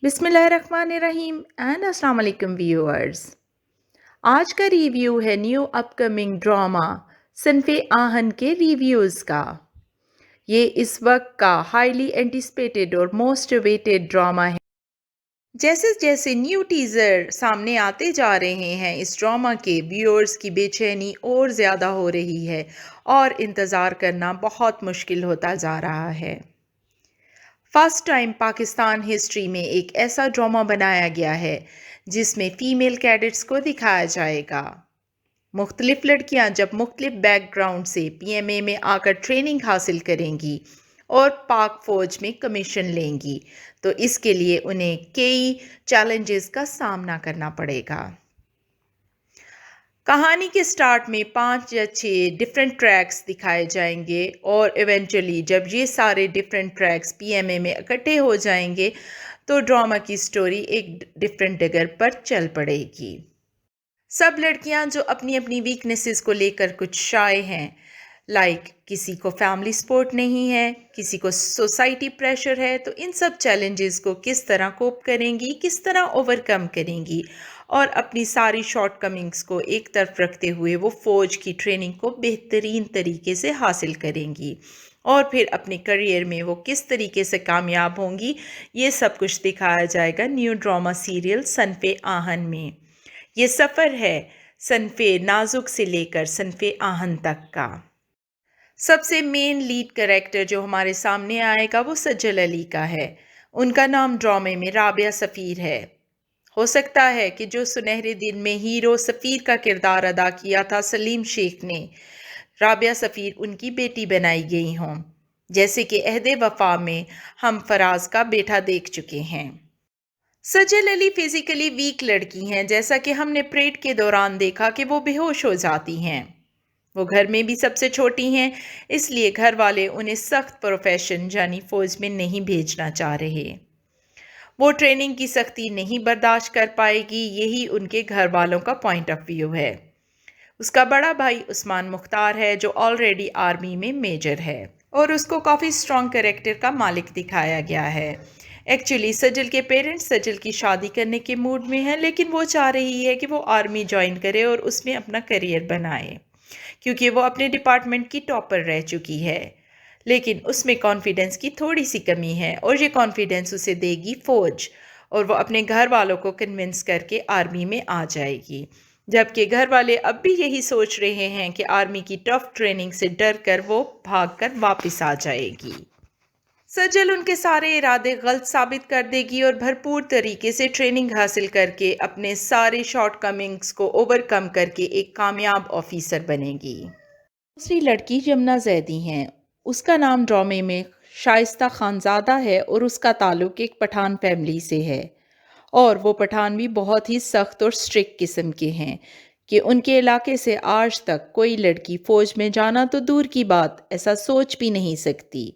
बिस्मिल्लाहिर्रहमानिर्रहीम एंड अस्सलाम वालेकुम व्यूअर्स। आज का रिव्यू है न्यू अपकमिंग ड्रामा सनफे आहन के रिव्यूज़ का। ये इस वक्त का हाईली एंटिसिपेटेड और मोस्ट अवेटेड ड्रामा है। जैसे जैसे न्यू टीज़र सामने आते जा रहे हैं, इस ड्रामा के व्यूअर्स की बेचैनी और ज़्यादा हो रही है और इंतज़ार करना बहुत मुश्किल होता जा रहा है। फर्स्ट टाइम पाकिस्तान हिस्ट्री में एक ऐसा ड्रामा बनाया गया है जिसमें फ़ीमेल कैडेट्स को दिखाया जाएगा। मुख्तलिफ लड़कियां जब मुख्तलिफ बैकग्राउंड से पीएमए में आकर ट्रेनिंग हासिल करेंगी और पाक फ़ौज में कमीशन लेंगी, तो इसके लिए उन्हें कई चैलेंजेस का सामना करना पड़ेगा। कहानी के स्टार्ट में 5 या 6 डिफरेंट ट्रैक्स दिखाए जाएंगे और इवेंचुअली जब ये सारे डिफरेंट ट्रैक्स पीएमए में इकट्ठे हो जाएंगे तो ड्रामा की स्टोरी एक डिफरेंट डगर पर चल पड़ेगी। सब लड़कियां जो अपनी अपनी वीकनेसेस को लेकर कुछ शाय हैं, किसी को फैमिली सपोर्ट नहीं है, किसी को सोसाइटी प्रेशर है, तो इन सब चैलेंजेस को किस तरह कोप करेंगी, किस तरह ओवरकम करेंगी और अपनी सारी शॉर्ट कमिंग्स को एक तरफ रखते हुए वो फ़ौज की ट्रेनिंग को बेहतरीन तरीके से हासिल करेंगी और फिर अपने करियर में वो किस तरीके से कामयाब होंगी, ये सब कुछ दिखाया जाएगा न्यू ड्रामा सीरियल सनफे आहन में। ये सफ़र है सनफे नाजुक से लेकर सनफे आहन तक का। सबसे मेन लीड कैरेक्टर जो हमारे सामने आएगा वो सज्जल अली का है। उनका नाम ड्रामे में राबिया सफ़ीर है। हो सकता है कि जो सुनहरे दिन में हीरो सफ़ीर का किरदार अदा किया था सलीम शेख ने, राबिया सफ़ीर उनकी बेटी बनाई गई हों, जैसे कि अहदे वफा में हम फराज का बेटा देख चुके हैं। सज्जल अली फिज़िकली वीक लड़की हैं, जैसा कि हमने परेड के दौरान देखा कि वो बेहोश हो जाती हैं। वो घर में भी सबसे छोटी हैं, इसलिए घर वाले उन्हें सख्त प्रोफेशन यानी फ़ौज में नहीं भेजना चाह रहे। वो ट्रेनिंग की सख्ती नहीं बर्दाश्त कर पाएगी, यही उनके घर वालों का पॉइंट ऑफ व्यू है। उसका बड़ा भाई उस्मान मुख्तार है जो ऑलरेडी आर्मी में मेजर है और उसको काफ़ी स्ट्रॉन्ग कैरेक्टर का मालिक दिखाया गया है। एक्चुअली सज्जल के पेरेंट्स सज्जल की शादी करने के मूड में हैं, लेकिन वो चाह रही है कि वो आर्मी ज्वाइन करे और उसमें अपना करियर बनाए, क्योंकि वो अपने डिपार्टमेंट की टॉपर रह चुकी है। लेकिन उसमें कॉन्फिडेंस की थोड़ी सी कमी है और ये कॉन्फिडेंस उसे देगी फ़ौज और वो अपने घर वालों को कन्विंस करके आर्मी में आ जाएगी। जबकि घर वाले अब भी यही सोच रहे हैं कि आर्मी की टफ ट्रेनिंग से डर कर वो भागकर वापस आ जाएगी। सज्जल उनके सारे इरादे गलत साबित कर देगी और भरपूर तरीके से ट्रेनिंग हासिल करके अपने सारे शॉर्ट कमिंग्स को ओवरकम करके एक कामयाब ऑफिसर बनेगी। दूसरी लड़की यमुना जैदी हैं। उसका नाम ड्रामे में शाइस्ता खानज़ादा है और उसका ताल्लुक़ एक पठान फैमिली से है और वो पठान भी बहुत ही सख्त और स्ट्रिक्ट किस्म के हैं कि उनके इलाके से आज तक कोई लड़की फ़ौज में जाना तो दूर की बात, ऐसा सोच भी नहीं सकती।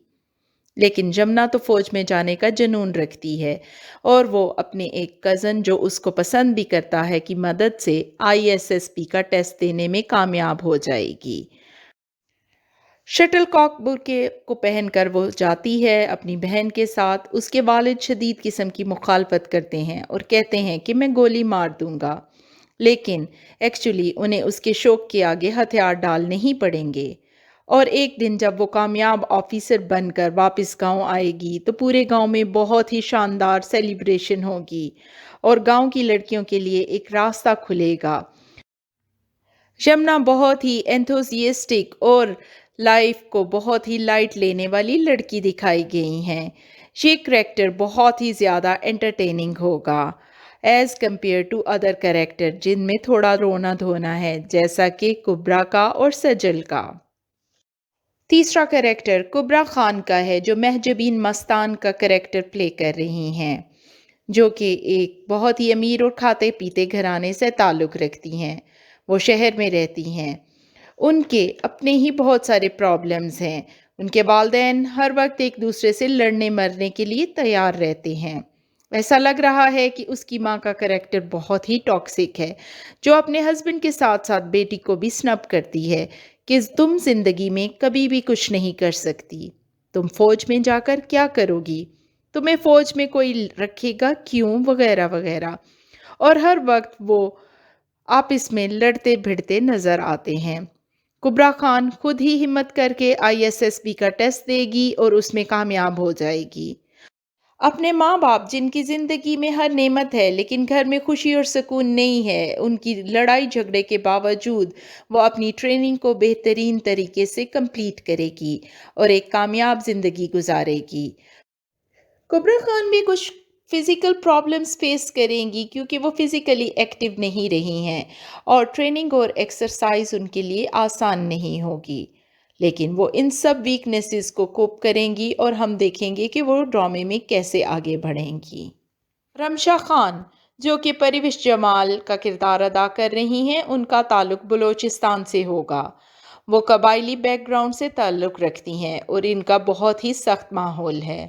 लेकिन जमुना तो फ़ौज में जाने का जुनून रखती है और वो अपने एक कज़न जो उसको पसंद भी करता है की मदद से ISSP का टेस्ट देने में कामयाब हो जाएगी। शटल कॉक बुर्के को पहनकर वो जाती है अपनी बहन के साथ। उसके वालिद शदीद किस्म की मुखालफत करते हैं और कहते हैं कि मैं गोली मार दूंगा, लेकिन एक्चुअली उन्हें उसके शौक के आगे हथियार डालने ही पड़ेंगे। और एक दिन जब वो कामयाब ऑफिसर बनकर वापस गांव आएगी तो पूरे गांव में बहुत ही शानदार सेलिब्रेशन होगी और गांव की लड़कियों के लिए एक रास्ता खुलेगा। यमुना बहुत ही एंथुसियास्टिक और लाइफ को बहुत ही लाइट लेने वाली लड़की दिखाई गई हैं। ये करैक्टर बहुत ही ज़्यादा एंटरटेनिंग होगा as compared to other character जिनमें थोड़ा रोना धोना है, जैसा कि कुबरा का और सजल का। तीसरा करैक्टर कुबरा खान का है जो महजबीन मस्तान का करैक्टर प्ले कर रही हैं, जो कि एक बहुत ही अमीर और खाते पीते घराने से ताल्लुक़ रखती हैं। वो शहर में रहती हैं। उनके अपने ही बहुत सारे प्रॉब्लम्स हैं। उनके वालिदैन हर वक्त एक दूसरे से लड़ने मरने के लिए तैयार रहते हैं। ऐसा लग रहा है कि उसकी माँ का करैक्टर बहुत ही टॉक्सिक है, जो अपने हस्बैंड के साथ साथ बेटी को भी स्नब करती है कि तुम ज़िंदगी में कभी भी कुछ नहीं कर सकती, तुम फ़ौज में जाकर क्या करोगी, تمہیں فوج میں کوئی رکھے گا کیوں وغیرہ وغیرہ، اور ہر وقت وہ آپس میں لڑتے بھڑتے نظر آتے ہیں۔ کبرا خان خود ہی ہمت کر کے ISSB کا ٹیسٹ دے گی اور اس میں کامیاب ہو جائے گی۔ اپنے ماں باپ جن کی زندگی میں ہر نعمت ہے لیکن گھر میں خوشی اور سکون نہیں ہے، ان کی لڑائی جھگڑے کے باوجود وہ اپنی ٹریننگ کو بہترین طریقے سے کمپلیٹ کرے گی اور ایک کامیاب زندگی گزارے گی۔ کبرا خان بھی کچھ فزیکل پرابلمز فیس کریں گی کیونکہ وہ فزیکلی ایکٹیو نہیں رہی ہیں اور ٹریننگ اور ایکسرسائز ان کے لیے آسان نہیں ہوگی، لیکن وہ ان سب ویکنیسز کو کوپ کریں گی اور ہم دیکھیں گے کہ وہ ڈرامے میں کیسے آگے بڑھیں گی۔ رمشا خان جو کہ پرویش جمال کا کردار ادا کر رہی ہیں، ان کا تعلق بلوچستان سے ہوگا۔ وہ قبائلی بیک گراؤنڈ سے تعلق رکھتی ہیں اور ان کا بہت ہی سخت ماحول ہے۔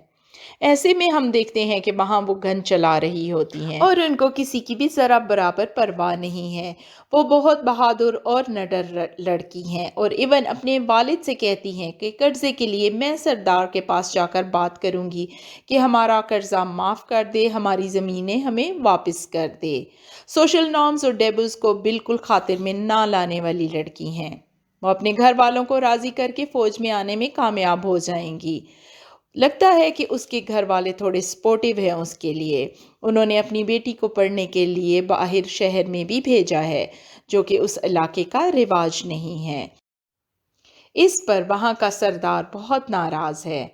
ایسے میں ہم دیکھتے ہیں کہ وہاں وہ گن چلا رہی ہوتی ہیں اور ان کو کسی کی بھی ذرا برابر پرواہ نہیں ہے۔ وہ بہت بہادر اور نڈر لڑکی ہیں اور ایون اپنے والد سے کہتی ہیں کہ قرضے کے لیے میں سردار کے پاس جا کر بات کروں گی کہ ہمارا قرضہ معاف کر دے، ہماری زمینیں ہمیں واپس کر دے۔ سوشل نارمز اور ٹیبوز کو بالکل خاطر میں نہ لانے والی لڑکی ہیں۔ وہ اپنے گھر والوں کو راضی کر کے فوج میں آنے میں کامیاب ہو جائیں گی۔ لگتا ہے کہ اس کے گھر والے تھوڑے سپورٹیو ہیں اس کے لیے۔ انہوں نے اپنی بیٹی کو پڑھنے کے لیے باہر شہر میں بھی بھیجا ہے جو کہ اس علاقے کا رواج نہیں ہے۔ اس پر وہاں کا سردار بہت ناراض ہے۔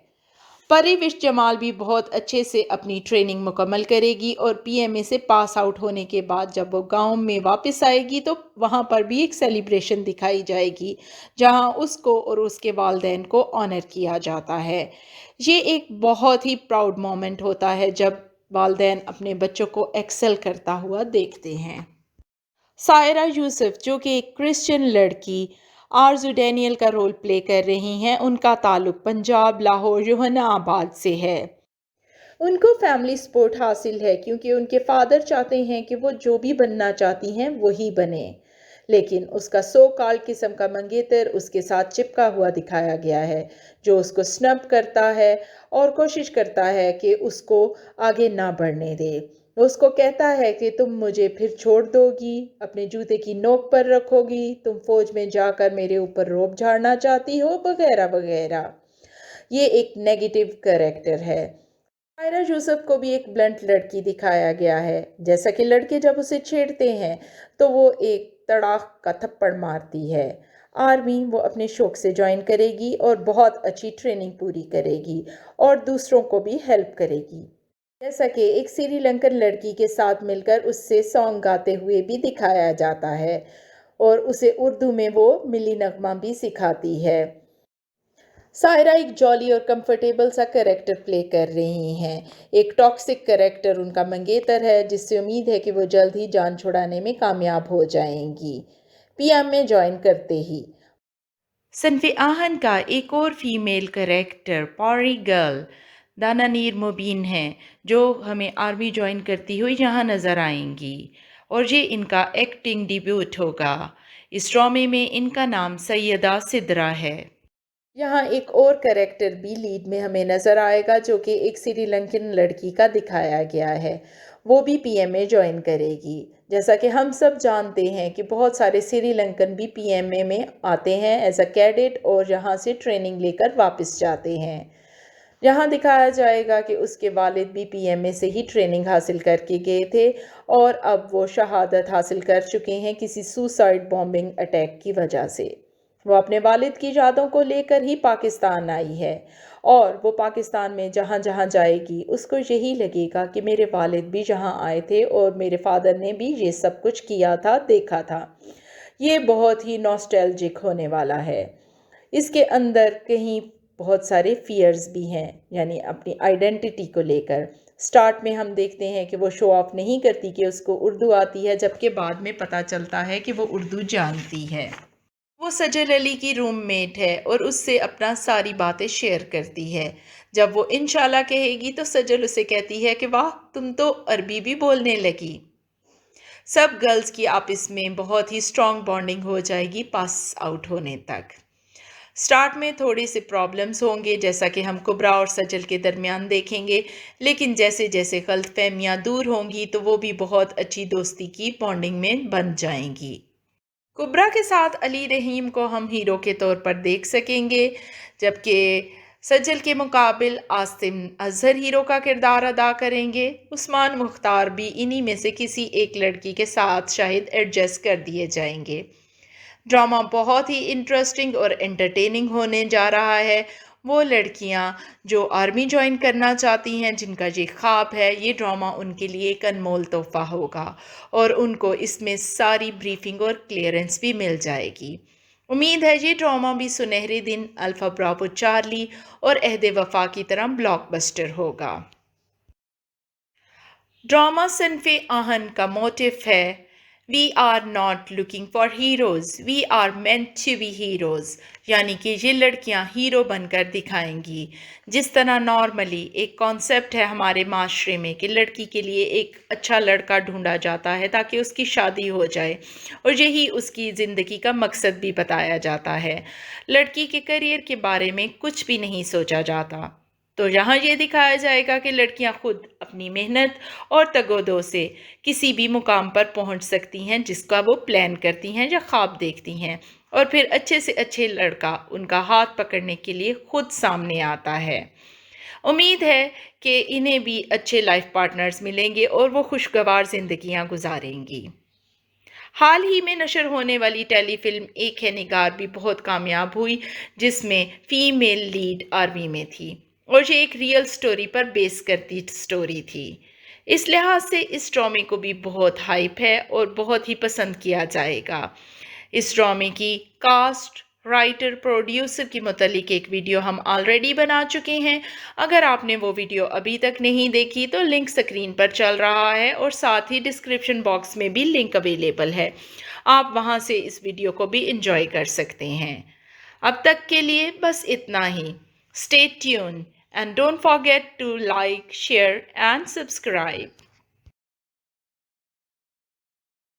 پرویش جمال بھی بہت اچھے سے اپنی ٹریننگ مکمل کرے گی اور PMA سے پاس آؤٹ ہونے کے بعد جب وہ گاؤں میں واپس آئے گی تو وہاں پر بھی ایک سیلیبریشن دکھائی جائے گی جہاں اس کو اور اس کے والدین کو آنر کیا جاتا ہے۔ یہ ایک بہت ہی پراؤڈ مومنٹ ہوتا ہے جب والدین اپنے بچوں کو ایکسل کرتا ہوا دیکھتے ہیں۔ سائرہ یوسف جو کہ ایک کرسچن لڑکی آرزو ڈینیل کا رول پلے کر رہی ہیں، ان کا تعلق پنجاب لاہور یوحنا آباد سے ہے۔ ان کو فیملی سپورٹ حاصل ہے کیونکہ ان کے فادر چاہتے ہیں کہ وہ جو بھی بننا چاہتی ہیں وہی بنے، لیکن اس کا سو کال قسم کا منگیتر اس کے ساتھ چپکا ہوا دکھایا گیا ہے جو اس کو سنب کرتا ہے اور کوشش کرتا ہے کہ اس کو آگے نہ بڑھنے دے۔ اس کو کہتا ہے کہ تم مجھے پھر چھوڑ دو گی، اپنے جوتے کی نوک پر رکھو گی، تم فوج میں جا کر میرے اوپر روب جھاڑنا چاہتی ہو وغیرہ وغیرہ۔ یہ ایک نیگیٹو کریکٹر ہے۔ سائرہ یوسف کو بھی ایک بلنٹ لڑکی دکھایا گیا ہے، جیسا کہ لڑکے جب اسے چھیڑتے ہیں تو وہ ایک تڑاک کا تھپڑ مارتی ہے۔ آرمی وہ اپنے شوق سے جوائن کرے گی اور بہت اچھی ٹریننگ پوری کرے گی اور دوسروں کو بھی ہیلپ کرے گی، جیسا کہ ایک سری لنکن لڑکی کے ساتھ مل کر اس سے سانگ گاتے ہوئے بھی دکھایا جاتا ہے اور اسے اردو میں وہ ملی نغمہ بھی سکھاتی ہے۔ سائرہ ایک جالی اور کمفرٹیبل سا کریکٹر پلے کر رہی ہیں۔ ایک ٹاکسک کریکٹر ان کا منگیتر ہے جس سے امید ہے کہ وہ جلد ہی جان چھڑانے میں کامیاب ہو جائیں گی PM میں جوائن کرتے ہی۔ صنف آہن کا ایک اور فیمیل کریکٹر پوری گرل دانا نیر مبین ہے جو ہمیں آرمی جوائن کرتی ہوئی یہاں نظر آئیں گی اور یہ ان کا ایکٹنگ ڈیبیوٹ ہوگا۔ اس ڈرامے میں ان کا نام سیدہ سدرا ہے۔ یہاں ایک اور کریکٹر بھی لیڈ میں ہمیں نظر آئے گا جو کہ ایک سری لنکن لڑکی کا دکھایا گیا ہے، وہ بھی PMA جوائن کرے گی۔ جیسا کہ ہم سب جانتے ہیں کہ بہت سارے سری لنکن بھی PMA میں آتے ہیں ایز اے کیڈٹ اور یہاں سے ٹریننگ لے کر واپس جاتے ہیں۔ یہاں دکھایا جائے گا کہ اس کے والد بھی PMA سے ہی ٹریننگ حاصل کر کے گئے تھے اور اب وہ شہادت حاصل کر چکے ہیں کسی سوسائیڈ بامبنگ اٹیک کی وجہ سے۔ وہ اپنے والد کی یادوں کو لے کر ہی پاکستان آئی ہے اور وہ پاکستان میں جہاں جہاں جائے گی اس کو یہی لگے گا کہ میرے والد بھی یہاں آئے تھے اور میرے فادر نے بھی یہ سب کچھ کیا تھا، دیکھا تھا۔ یہ بہت ہی ناسٹیلجک ہونے والا ہے۔ اس کے اندر کہیں بہت سارے فیئرز بھی ہیں، یعنی اپنی آئیڈینٹی کو لے کر۔ سٹارٹ میں ہم دیکھتے ہیں کہ وہ شو آف نہیں کرتی کہ اس کو اردو آتی ہے، جبکہ بعد میں پتہ چلتا ہے کہ وہ اردو جانتی ہے۔ وہ سجل علی کی روم میٹ ہے اور اس سے اپنا ساری باتیں شیئر کرتی ہے۔ جب وہ انشاءاللہ کہے گی تو سجل اسے کہتی ہے کہ واہ تم تو عربی بھی بولنے لگی۔ سب گرلز کی آپس میں بہت ہی سٹرانگ بانڈنگ ہو جائے گی پاس آؤٹ ہونے تک۔ स्टार्ट में थोड़े से प्रॉब्लम्स होंगे, जैसा कि हम कुबरा और सजल के दरमियान देखेंगे, लेकिन जैसे जैसे गलतफहमियां दूर होंगी तो वो भी बहुत अच्छी दोस्ती की बॉन्डिंग में बन जाएंगी। कुबरा के साथ अली रहीम को हम हीरो के तौर पर देख सकेंगे, जबकि सजल के मुकाबिल आसिम अजहर हीरो का किरदार अदा करेंगे। उस्मान मुख्तार भी इन्हीं में से किसी एक लड़की के साथ शायद एडजस्ट कर दिए जाएंगे। ड्रामा बहुत ही इंटरेस्टिंग और एंटरटेनिंग होने जा रहा है। वो लड़कियां जो आर्मी ज्वाइन करना चाहती हैं, जिनका ये ख्वाब है, ये ड्रामा उनके लिए एक अनमोल तोहफा होगा और उनको इसमें सारी ब्रीफिंग और क्लियरेंस भी मिल जाएगी। उम्मीद है ये ड्रामा भी सुनहरे दिन, अल्फा ब्रावो चार्ली और अहद वफा की तरह ब्लॉकबस्टर होगा। ड्रामा सिन्फ़े आहन का मोटिव है, we are not looking for heroes, we are meant to be heroes. यानी कि ये लड़कियां हीरो बनकर दिखाएंगी। जिस तरह नॉर्मली एक कॉन्सेप्ट है हमारे माशरे में कि लड़की के लिए एक अच्छा लड़का ढूंढा जाता है ताकि उसकी शादी हो जाए, और यही उसकी ज़िंदगी का मकसद भी बताया जाता है। लड़की के करियर के बारे में कुछ भी नहीं सोचा जाता। तो यहाँ ये दिखाया जाएगा कि लड़कियां खुद अपनी मेहनत और तगोदो से किसी भी मुकाम पर पहुंच सकती हैं जिसका वो प्लान करती हैं या ख्वाब देखती हैं, और फिर अच्छे से अच्छे लड़का उनका हाथ पकड़ने के लिए खुद सामने आता है। उम्मीद है कि इन्हें भी अच्छे लाइफ पार्टनर्स मिलेंगे और वो खुशगवार ज़िंदगियां गुजारेंगी। हाल ही में नशर होने वाली टेलीफिल्म एक है निगार भी बहुत कामयाब हुई, जिसमें फीमेल लीड आर्मी में थी और ये एक रियल स्टोरी पर बेस करती स्टोरी थी। इस लिहाज से इस ड्रामे को भी बहुत हाइप है और बहुत ही पसंद किया जाएगा। इस ड्रामे की कास्ट, राइटर, प्रोड्यूसर के मुतालिक एक वीडियो हम ऑलरेडी बना चुके हैं। अगर आपने वो वीडियो अभी तक नहीं देखी तो लिंक स्क्रीन पर चल रहा है और साथ ही डिस्क्रिप्शन बॉक्स में भी लिंक अवेलेबल है, आप वहां से इस वीडियो को भी एंजॉय कर सकते हैं। अब तक के लिए बस इतना ही। Stay tuned and don't forget to like, share and subscribe.